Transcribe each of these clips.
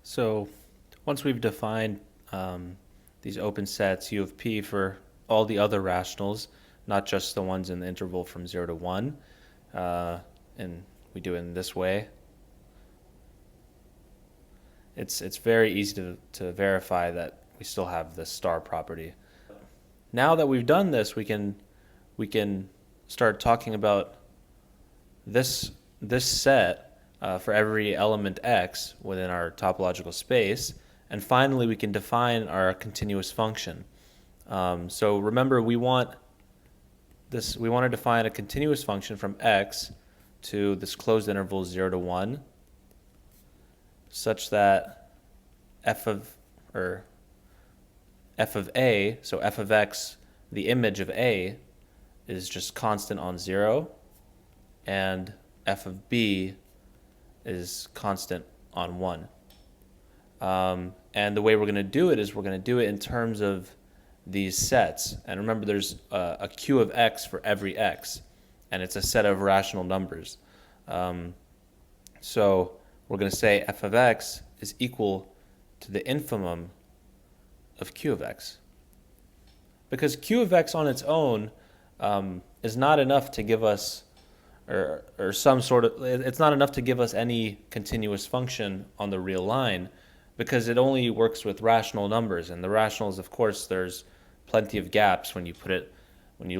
So once we've defined these open sets U of p for all the other rationals, not just the ones in the interval from 0 to 1, and we do it in this way, it's very easy to verify that we still have the star property. Now that we've done this, we can start talking about this set for every element x within our topological space, and finally we can define our continuous function. So remember, we want to define a continuous function from x to this closed interval 0 to 1, such that f of a, so f of x, the image of a, is just constant on 0, and f of b is constant on 1. And the way we're going to do it is we're going to do it in terms of these sets. And remember, there's a q of x for every x, and it's a set of rational numbers. So we're going to say f of x is equal to the infimum of q of x. Because q of x on its own is not enough to give us, or some sort of, it's not enough to give us any continuous function on the real line, because it only works with rational numbers, and the rationals, of course, there's plenty of gaps when you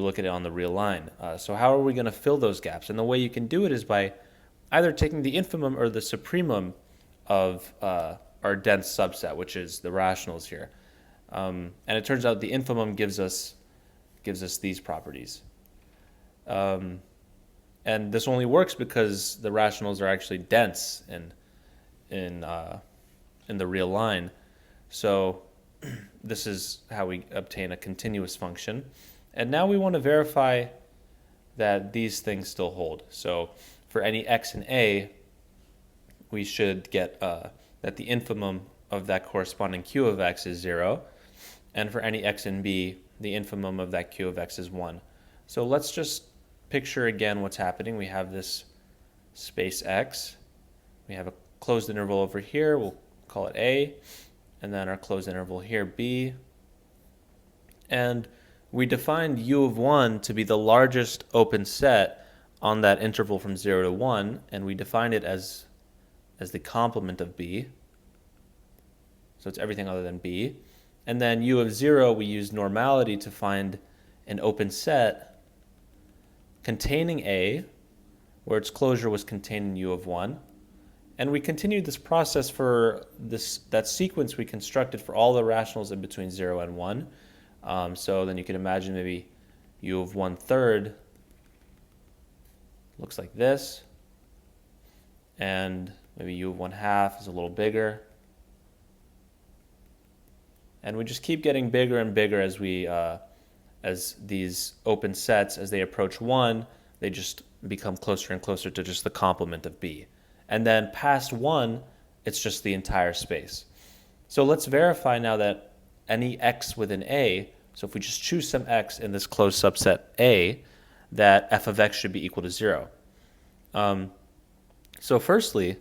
look at it on the real line. So how are we going to fill those gaps? And the way you can do it is by either taking the infimum or the supremum of our dense subset, which is the rationals here. And it turns out the infimum gives us these properties. And this only works because the rationals are actually dense in the real line. So this is how we obtain a continuous function. And now we want to verify that these things still hold. So for any x in A, we should get that the infimum of that corresponding q of x is 0. And for any x in B, the infimum of that q of x is 1. So let's just picture again what's happening. We have this space x. We have a closed interval over here. We'll call it A. And then our closed interval here, B. And we defined u of 1 to be the largest open set on that interval from 0 to 1. And we defined it as the complement of B. So it's everything other than B. And then u of 0, we used normality to find an open set containing A, where its closure was contained in u of 1. And we continued this process for that sequence we constructed for all the rationals in between 0 and 1. So then you can imagine maybe u of 1/3 looks like this, and maybe u of 1/2 is a little bigger. And we just keep getting bigger and bigger as these open sets, as they approach 1, they just become closer and closer to just the complement of B. And then past 1, it's just the entire space. So let's verify now that any x within A, so if we just choose some x in this closed subset A, that f of x should be equal to 0. So firstly,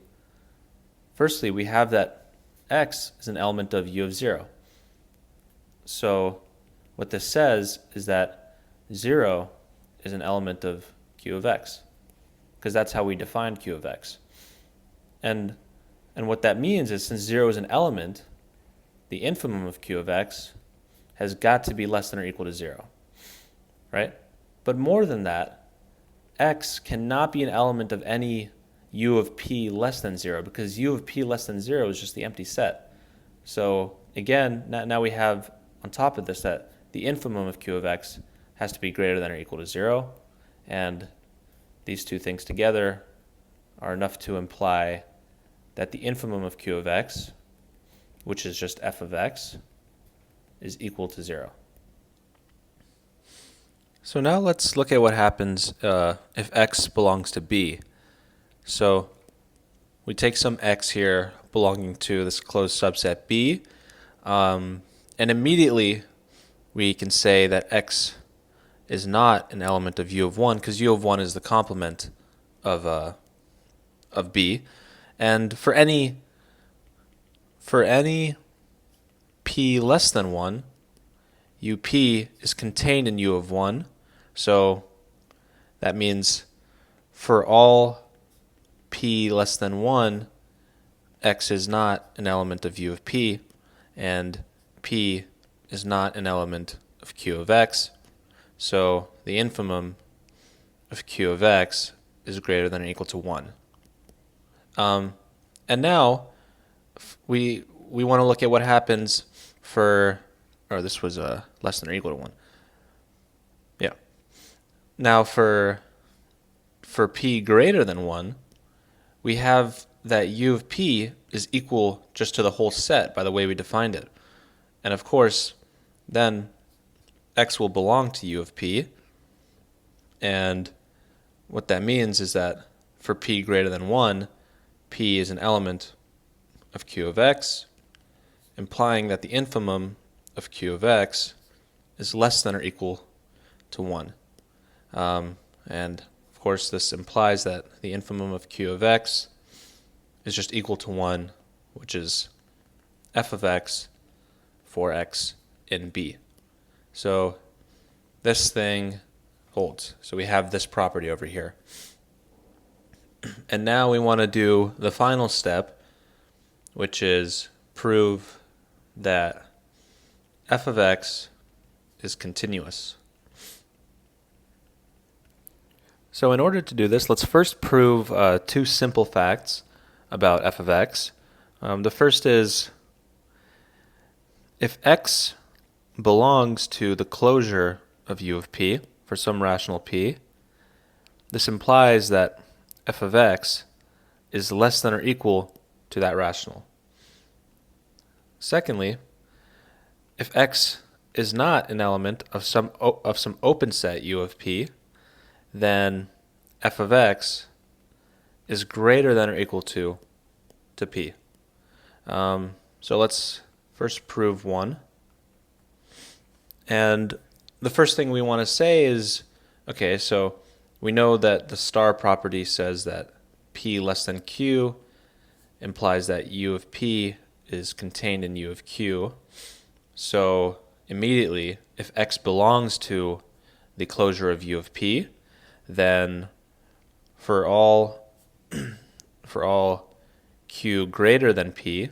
we have that x is an element of u of 0. So what this says is that 0 is an element of q of x, because that's how we defined q of x. And what that means is, since 0 is an element, the infimum of q of x has got to be less than or equal to 0, right? But more than that, x cannot be an element of any u of p less than 0, because u of p less than 0 is just the empty set. So again, now we have on top of this that the infimum of q of x has to be greater than or equal to 0, and these two things together are enough to imply that the infimum of q of x, which is just f of x, is equal to 0. So now let's look at what happens if x belongs to B. So we take some x here belonging to this closed subset B, and immediately we can say that x is not an element of u of 1, because u of 1 is the complement of B. And for any for any p less than 1, up is contained in u of 1. So that means for all p less than 1, x is not an element of u of p, and p is not an element of q of x. So the infimum of q of x is greater than or equal to 1. And now we want to look at what happens for, or this was less than or equal to 1. Yeah. Now for p greater than 1, we have that u of p is equal just to the whole set by the way we defined it. And of course, then x will belong to u of p. And what that means is that for p greater than 1, p is an element of q of x, implying that the infimum of q of x is less than or equal to 1. And of course, this implies that the infimum of q of x is just equal to 1, which is f of x for x in b. So this thing holds. So we have this property over here. And now we want to do the final step, which is prove that f of x is continuous. So in order to do this, let's first prove two simple facts about f of x. The first is, if x belongs to the closure of u of p for some rational p, this implies that f of x is less than or equal to that rational. Secondly, if x is not an element of some open set u of p, then f of x is greater than or equal to p. So let's first prove one. And the first thing we want to say is, okay, so we know that the star property says that p less than q implies that u of p is contained in u of q. So immediately, if x belongs to the closure of u of p, then for all q greater than p,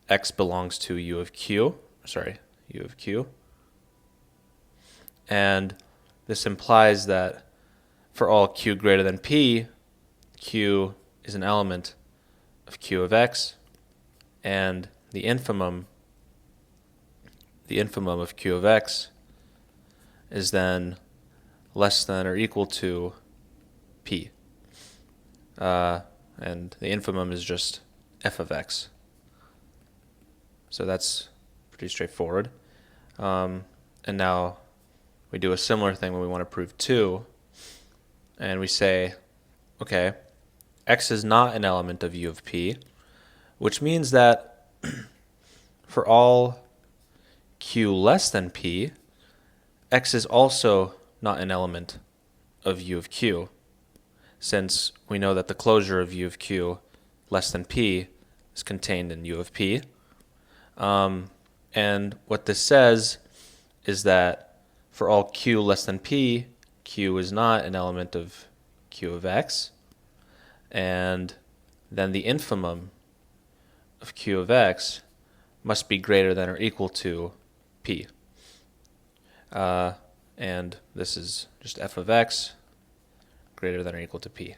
x belongs to u of q. And this implies that for all q greater than p, q is an element of q of x, and the infimum of q of x is then less than or equal to p. And the infimum is just f of x. So that's pretty straightforward. And now we do a similar thing when we want to prove 2. And we say, okay, x is not an element of u of p, which means that for all q less than p, x is also not an element of u of q, since we know that the closure of u of q less than p is contained in u of p. And what this says is that for all q less than p, q is not an element of q of x, and then the infimum of q of x must be greater than or equal to p. And this is just f of x greater than or equal to p.